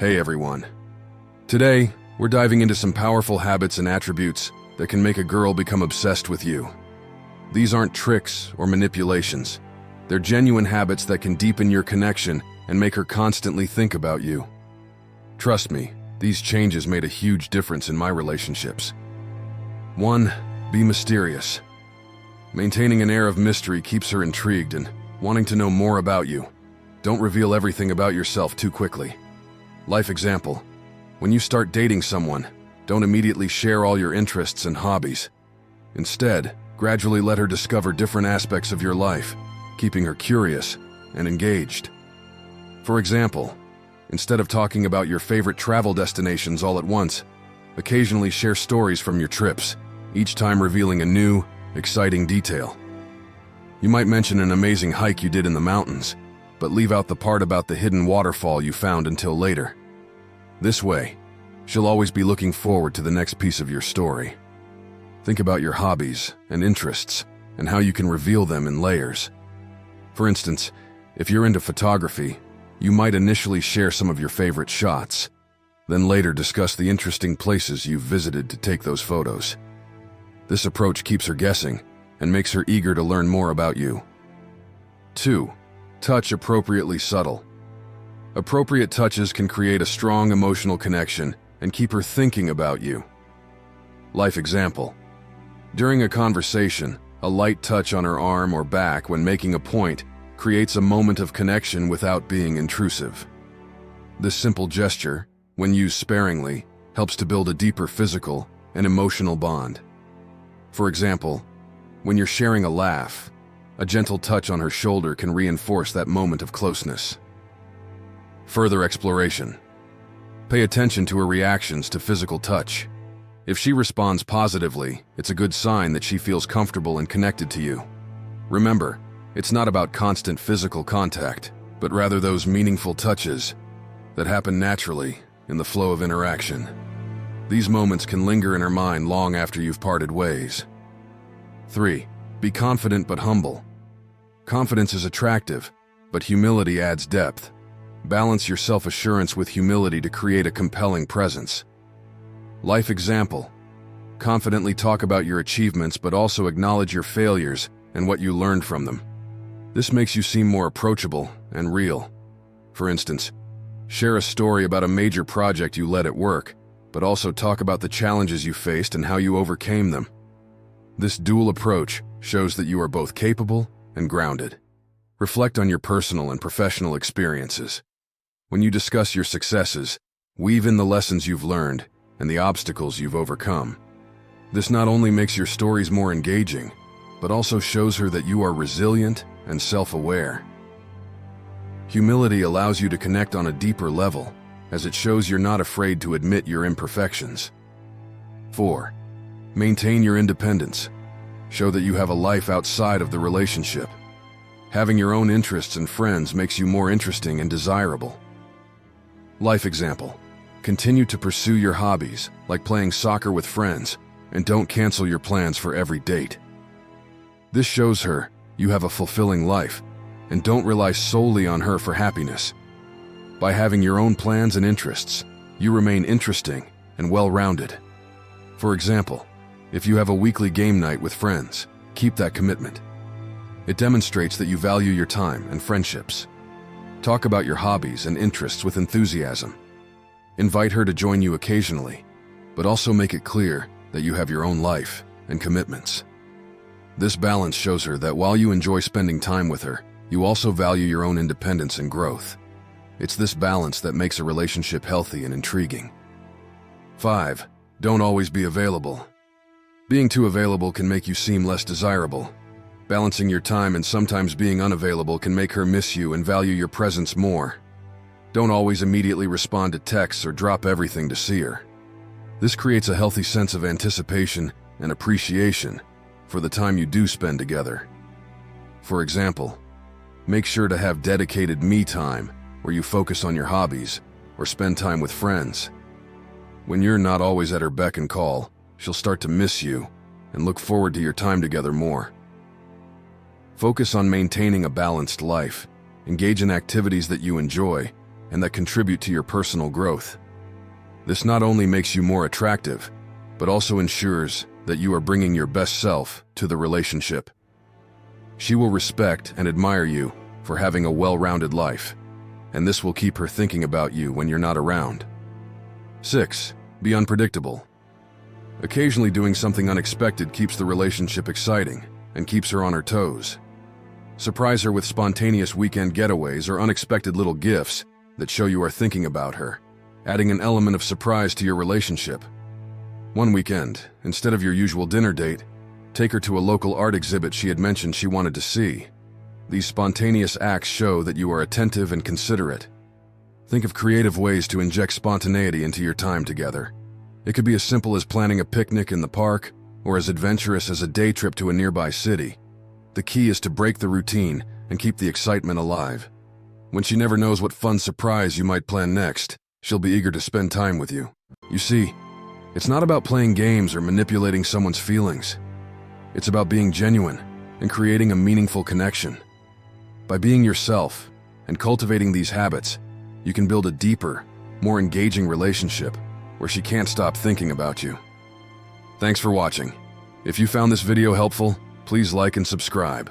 Hey everyone. Today, we're diving into some powerful habits and attributes that can make a girl become obsessed with you. These aren't tricks or manipulations. They're genuine habits that can deepen your connection and make her constantly think about you. Trust me, these changes made a huge difference in my relationships. 1. Be mysterious. Maintaining an air of mystery keeps her intrigued and wanting to know more about you. Don't reveal everything about yourself too quickly. Life example. When you start dating someone, don't immediately share all your interests and hobbies. Instead, gradually let her discover different aspects of your life, keeping her curious and engaged. For example, instead of talking about your favorite travel destinations all at once, occasionally share stories from your trips, each time revealing a new, exciting detail. You might mention an amazing hike you did in the mountains, but leave out the part about the hidden waterfall you found until later. This way, she'll always be looking forward to the next piece of your story. Think about your hobbies and interests and how you can reveal them in layers. For instance, if you're into photography, you might initially share some of your favorite shots, then later discuss the interesting places you've visited to take those photos. This approach keeps her guessing and makes her eager to learn more about you. 2. Touch appropriately subtle. Appropriate touches can create a strong emotional connection and keep her thinking about you. Life example. During a conversation, a light touch on her arm or back when making a point creates a moment of connection without being intrusive. This simple gesture, when used sparingly, helps to build a deeper physical and emotional bond. For example, when you're sharing a laugh, a gentle touch on her shoulder can reinforce that moment of closeness. Further exploration. Pay attention to her reactions to physical touch. If she responds positively, it's a good sign that she feels comfortable and connected to you. Remember, it's not about constant physical contact, but rather those meaningful touches that happen naturally in the flow of interaction. These moments can linger in her mind long after you've parted ways. 3. Be confident but humble. Confidence is attractive, but humility adds depth. Balance your self-assurance with humility to create a compelling presence. Life example. Confidently talk about your achievements but also acknowledge your failures and what you learned from them. This makes you seem more approachable and real. For instance, share a story about a major project you led at work, but also talk about the challenges you faced and how you overcame them. This dual approach shows that you are both capable and grounded. Reflect on your personal and professional experiences. When you discuss your successes, weave in the lessons you've learned and the obstacles you've overcome. This not only makes your stories more engaging, but also shows her that you are resilient and self-aware. Humility allows you to connect on a deeper level, as it shows you're not afraid to admit your imperfections. 4. Maintain your independence. Show that you have a life outside of the relationship. Having your own interests and friends makes you more interesting and desirable. Life example. Continue to pursue your hobbies, like playing soccer with friends, and don't cancel your plans for every date. This shows her you have a fulfilling life, and don't rely solely on her for happiness. By having your own plans and interests, you remain interesting and well-rounded. For example, if you have a weekly game night with friends, keep that commitment. It demonstrates that you value your time and friendships. Talk about your hobbies and interests with enthusiasm. Invite her to join you occasionally, but also make it clear that you have your own life and commitments. This balance shows her that while you enjoy spending time with her, you also value your own independence and growth. It's this balance that makes a relationship healthy and intriguing. 5. Don't always be available. Being too available can make you seem less desirable. Balancing your time and sometimes being unavailable can make her miss you and value your presence more. Don't always immediately respond to texts or drop everything to see her. This creates a healthy sense of anticipation and appreciation for the time you do spend together. For example, make sure to have dedicated me time where you focus on your hobbies or spend time with friends. When you're not always at her beck and call, she'll start to miss you and look forward to your time together more. Focus on maintaining a balanced life, engage in activities that you enjoy, and that contribute to your personal growth. This not only makes you more attractive, but also ensures that you are bringing your best self to the relationship. She will respect and admire you for having a well-rounded life, and this will keep her thinking about you when you're not around. 6. Be unpredictable. Occasionally doing something unexpected keeps the relationship exciting and keeps her on her toes. Surprise her with spontaneous weekend getaways or unexpected little gifts that show you are thinking about her, adding an element of surprise to your relationship. One weekend, instead of your usual dinner date, take her to a local art exhibit she had mentioned she wanted to see. These spontaneous acts show that you are attentive and considerate. Think of creative ways to inject spontaneity into your time together. It could be as simple as planning a picnic in the park, or as adventurous as a day trip to a nearby city. The key is to break the routine and keep the excitement alive. When she never knows what fun surprise you might plan next, she'll be eager to spend time with you. You see, it's not about playing games or manipulating someone's feelings. It's about being genuine and creating a meaningful connection. By being yourself and cultivating these habits, you can build a deeper, more engaging relationship where she can't stop thinking about you. Thanks for watching. If you found this video helpful, please like and subscribe.